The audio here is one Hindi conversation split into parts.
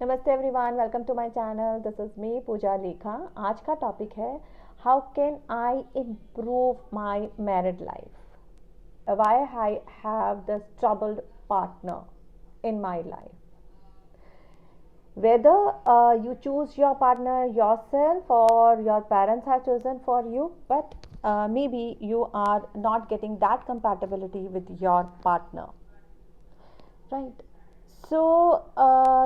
नमस्ते everyone, welcome to my channel. This is me Pooja Lekha. आज का टॉपिक है how can I improve my married life, why I have this troubled partner in my life. Whether you choose your partner yourself or your parents have chosen for you, but maybe you are not getting that compatibility with your partner, right? So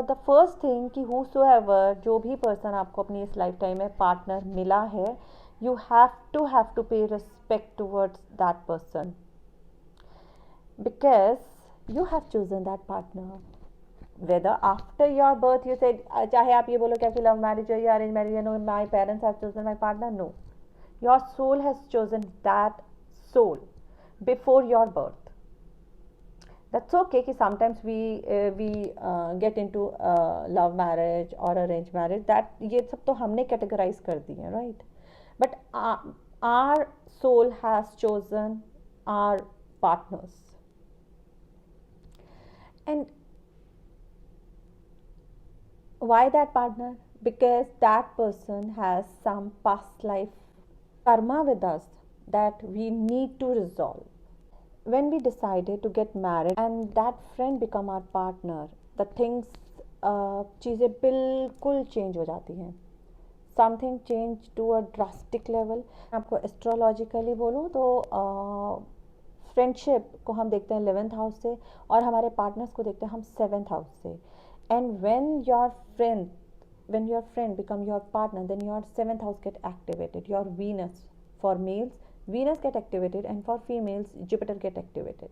the first thing कि whosoever जो भी पर्सन आपको अपनी इस लाइफ टाइम में पार्टनर मिला है, you have to pay respect towards that person because you have chosen that partner. Whether after your birth you said, चाहे आप ये बोलो क्या कि लव मैरिज है या अरेंज मैरिज है, no my parents have chosen my partner, no, your soul has chosen that soul before your birth. That's okay कि sometimes we get into love marriage or arranged marriage, that ये सब तो हमने categorize कर दी है, right? But our soul has chosen our partners, and why that partner? Because that person has some past life karma with us that we need to resolve. When we decided to get married and that friend become our partner, the things चीज़ें बिल्कुल चेंज हो जाती हैं. Something change to a drastic level. आपको एस्ट्रोलॉजिकली बोलूँ तो फ्रेंडशिप को हम देखते हैं 11th हाउस से और हमारे पार्टनर्स को देखते हैं हम 7th हाउस से. And when your friend become your partner, then your 7th house get activated. Your Venus, for males Venus get activated, and for females Jupiter get activated.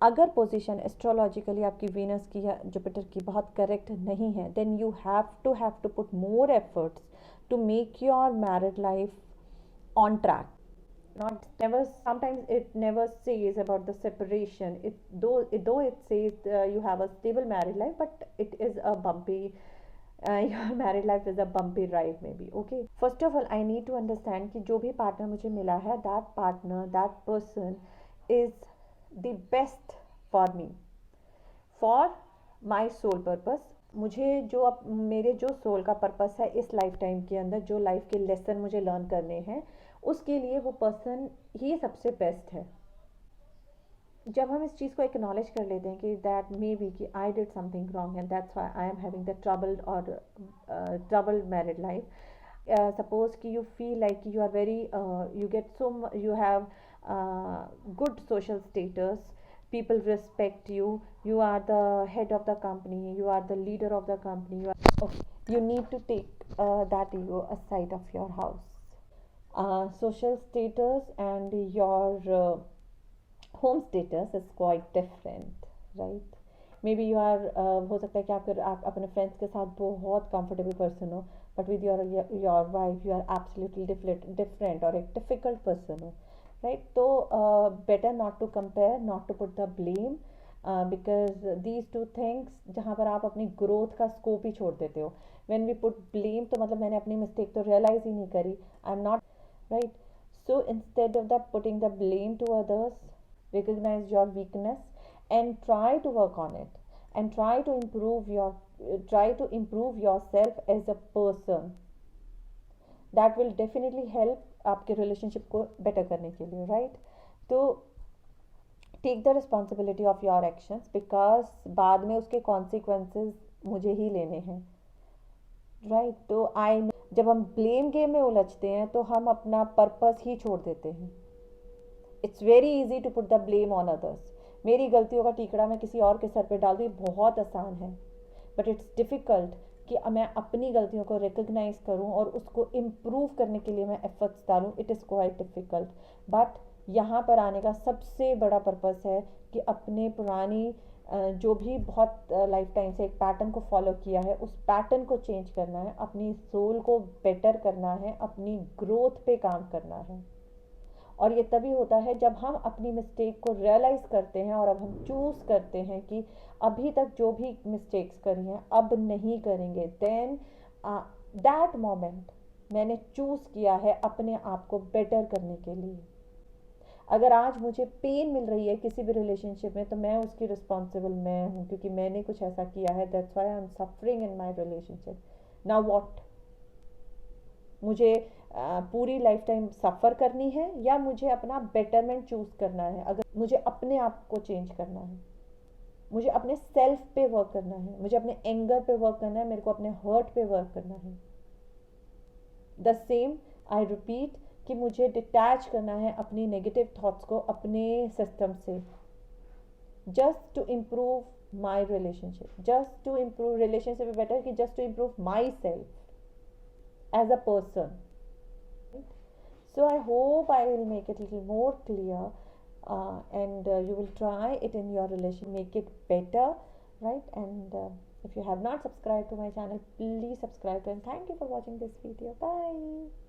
अगर पोजीशन एस्ट्रोलॉजिकली आपकी वीनस की या जुपिटर की बहुत करेक्ट नहीं है, then you have to put more efforts to make your married life on track. Not never, sometimes it never says about the separation. Though it says you have a stable married life, but it is a bumpy your married life is a bumpy ride maybe. Okay, first of all I need to understand कि जो भी partner मुझे मिला है, that person is the best for me, for my soul purpose. मुझे जो अब मेरे जो सोल का पर्पस है इस लाइफ टाइम के अंदर, जो लाइफ के लेसन मुझे लर्न करने हैं, उसके लिए वो पर्सन ही सबसे बेस्ट है. जब हम इस चीज़ को एक्नॉलेज कर लेते हैं कि दैट मे बी कि I did something wrong and that's why I am having the troubled married life. Suppose कि you feel like you are very you get so you have good social status, people respect you, you are the head of the company, you are the leader of the company, you need to take that ego aside of your house. Social status and your home status is quite different, right? Maybe you are हो सकता है कि आप अपने फ्रेंड्स के साथ बहुत कंफर्टेबल पर्सन हो, but with your wife you are absolutely different और एक डिफिकल्ट पर्सन हो, राइट? तो better not to compare, not to put the blame, because these two things जहाँ पर आप अपनी ग्रोथ का स्कोप ही छोड़ देते हो. व्हेन वी पुट ब्लेम तो मतलब मैंने अपनी मिस्टेक तो रियलाइज ही नहीं करी, I am not right. So instead of the putting the blame to others, recognize your weakness and try to work on it, and try to improve yourself as a person. That will definitely help आपके रिलेशनशिप को बेटर करने के लिए, राइट? तो take the responsibility of your actions, because बाद में उसके कॉन्सिक्वेंसेज मुझे ही लेने हैं, राइट? तो जब हम ब्लेम गेम में उलझते हैं तो हम अपना पर्पस ही छोड़ देते हैं. It's very easy to put the blame on others. मेरी गलतियों का टीकड़ा मैं किसी और के सर पे डाल दूँ, बहुत आसान है, बट इट्स डिफ़िकल्ट कि मैं अपनी गलतियों को रिकग्नाइज करूँ और उसको इम्प्रूव करने के लिए मैं एफर्ट्स डालूँ. It is quite difficult, but यहाँ पर आने का सबसे बड़ा पर्पस है कि अपने पुरानी जो भी बहुत लाइफ टाइम से एक पैटर्न को फॉलो किया है, उस पैटर्न को चेंज करना है, अपनी सोल को बेटर करना है, अपनी ग्रोथ पे काम करना है. और ये तभी होता है जब हम अपनी मिस्टेक को रियलाइज़ करते हैं और अब हम चूज़ करते हैं कि अभी तक जो भी मिस्टेक्स करी हैं अब नहीं करेंगे. देन दैट मोमेंट मैंने चूज़ किया है अपने आप को बेटर करने के लिए. अगर आज मुझे पेन मिल रही है किसी भी रिलेशनशिप में, तो मैं उसकी रिस्पॉन्सिबल मैं हूँ, क्योंकि मैंने कुछ ऐसा किया है, that's why I am suffering in my relationship. Now what, मुझे पूरी लाइफ टाइम सफ़र करनी है या मुझे अपना बेटरमेंट चूज़ करना है? अगर मुझे अपने आप को चेंज करना है, मुझे अपने सेल्फ पे वर्क करना है, मुझे अपने एंगर पे वर्क करना है, मेरे को अपने हर्ट पे वर्क करना है। द सेम आई रिपीट कि मुझे डिटैच करना है अपनी नेगेटिव थॉट्स को अपने सिस्टम से, just to improve my relationship, just to improve relationship better, कि just to improve my myself as पर्सन. So I hope I will make it a little more clear, and you will try it in your relation, make it better, right? And if you have not subscribed to my channel, please subscribe, and thank you for watching this video. Bye.